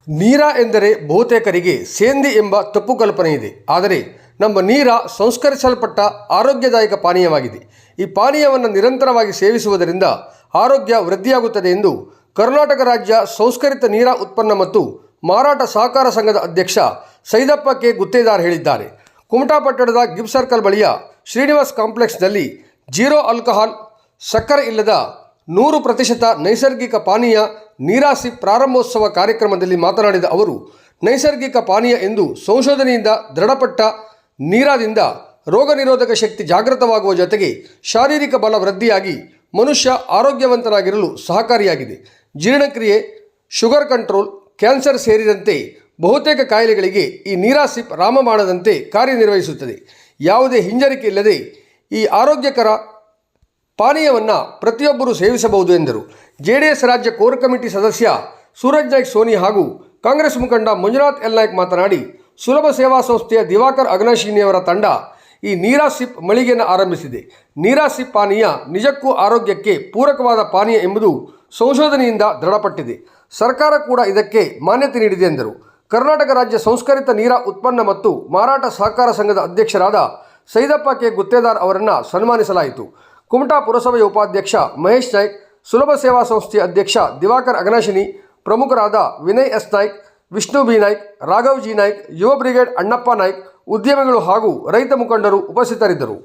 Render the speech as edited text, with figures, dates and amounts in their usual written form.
ನೀರ ಎಂದರೆ ಬಹುತೇಕರಿಗೆ ಸೇಂದಿ ಎಂಬ ತಪ್ಪು ಕಲ್ಪನೆ ಇದೆ. ಆದರೆ ನಮ್ಮ ನೀರ ಸಂಸ್ಕರಿಸಲ್ಪಟ್ಟ ಆರೋಗ್ಯದಾಯಕ ಪಾನೀಯವಾಗಿದೆ. ಈ ಪಾನೀಯವನ್ನು ನಿರಂತರವಾಗಿ ಸೇವಿಸುವುದರಿಂದ ಆರೋಗ್ಯ ವೃದ್ಧಿಯಾಗುತ್ತದೆ ಎಂದು ಕರ್ನಾಟಕ ರಾಜ್ಯ ಸಂಸ್ಕರಿತ ನೀರ ಉತ್ಪನ್ನ ಮತ್ತು ಮಾರಾಟ ಸಹಕಾರ ಸಂಘದ ಅಧ್ಯಕ್ಷ ಸೈದಪ್ಪ ಕೆ ಗುತ್ತೇದಾರ್ ಹೇಳಿದ್ದಾರೆ. ಕುಮಟಾ ಪಟ್ಟಣದ ಗಿಬ್ ಸರ್ಕಲ್ ಬಳಿಯ ಶ್ರೀನಿವಾಸ್ ಕಾಂಪ್ಲೆಕ್ಸ್ನಲ್ಲಿ ಜೀರೋ ಆಲ್ಕಹಾಲ್, ಸಕ್ಕರೆ ಇಲ್ಲದ 100% ನೈಸರ್ಗಿಕ ಪಾನೀಯ ನೀರಾಸಿಪ್ ಪ್ರಾರಂಭೋತ್ಸವ ಕಾರ್ಯಕ್ರಮದಲ್ಲಿ ಮಾತನಾಡಿದ ಅವರು, ನೈಸರ್ಗಿಕ ಪಾನೀಯ ಎಂದು ಸಂಶೋಧನೆಯಿಂದ ದೃಢಪಟ್ಟ ನೀರಾದಿಂದ ರೋಗ ನಿರೋಧಕ ಶಕ್ತಿ ಜಾಗೃತವಾಗುವ ಜೊತೆಗೆ ಶಾರೀರಿಕ ಬಲ ವೃದ್ಧಿಯಾಗಿ ಮನುಷ್ಯ ಆರೋಗ್ಯವಂತನಾಗಿರಲು ಸಹಕಾರಿಯಾಗಿದೆ. ಜೀರ್ಣಕ್ರಿಯೆ, ಶುಗರ್ ಕಂಟ್ರೋಲ್, ಕ್ಯಾನ್ಸರ್ ಸೇರಿದಂತೆ ಬಹುತೇಕ ಕಾಯಿಲೆಗಳಿಗೆ ಈ ನೀರಾಸಿಪ್ ರಾಮಬಾಣದಂತೆ ಕಾರ್ಯನಿರ್ವಹಿಸುತ್ತದೆ. ಯಾವುದೇ ಹಿಂಜರಿಕೆ ಇಲ್ಲದೆ ಈ ಆರೋಗ್ಯಕರ ಪಾನೀಯವನ್ನು ಪ್ರತಿಯೊಬ್ಬರೂ ಸೇವಿಸಬಹುದು ಎಂದರು. ಜೆಡಿಎಸ್ ರಾಜ್ಯ ಕೋರ್ ಕಮಿಟಿ ಸದಸ್ಯ ಸೂರಜ್ ನಾಯ್ಕ್ ಸೋನಿ ಹಾಗೂ ಕಾಂಗ್ರೆಸ್ ಮುಖಂಡ ಮಂಜುನಾಥ್ ಎಲ್ ನಾಯ್ಕ್ ಮಾತನಾಡಿ, ಸುಲಭ ಸೇವಾ ಸಂಸ್ಥೆಯ ದಿವಾಕರ್ ಅಗ್ನಾಶಿನಿಯವರ ತಂಡ ಈ ನೀರಾಸಿಪ್ ಮಳಿಗೆಯನ್ನು ಆರಂಭಿಸಿದೆ. ನೀರಾಸಿಪ್ ಪಾನೀಯ ನಿಜಕ್ಕೂ ಆರೋಗ್ಯಕ್ಕೆ ಪೂರಕವಾದ ಪಾನೀಯ ಎಂಬುದು ಸಂಶೋಧನೆಯಿಂದ ದೃಢಪಟ್ಟಿದೆ. ಸರ್ಕಾರ ಕೂಡ ಇದಕ್ಕೆ ಮಾನ್ಯತೆ ನೀಡಿದೆ ಎಂದರು. ಕರ್ನಾಟಕ ರಾಜ್ಯ ಸಂಸ್ಕರಿತ ನೀರ ಉತ್ಪನ್ನ ಮತ್ತು ಮಾರಾಟ ಸಹಕಾರ ಸಂಘದ ಅಧ್ಯಕ್ಷರಾದ ಸೈದಪ್ಪ ಕೆ ಗುತ್ತೇದಾರ್ ಅವರನ್ನು ಸನ್ಮಾನಿಸಲಾಯಿತು. ಕುಮಟಾ ಪುರಸಭೆಯ ಉಪಾಧ್ಯಕ್ಷ ಮಹೇಶ್ ನಾಯ್ಕ್, ಸುಲಭ ಸೇವಾ ಸಂಸ್ಥೆಯ ಅಧ್ಯಕ್ಷ ದಿವಾಕರ್ ಅಗ್ನಾಶಿನಿ, ಪ್ರಮುಖರಾದ Vinay S Naik, Vishnu B Naik, Raghav G Naik, Yuva brigade Annappa Naik, ಉದ್ಯಮಿಗಳು ಹಾಗೂ ರೈತ ಮುಖಂಡರು ಉಪಸ್ಥಿತರಿದ್ದರು.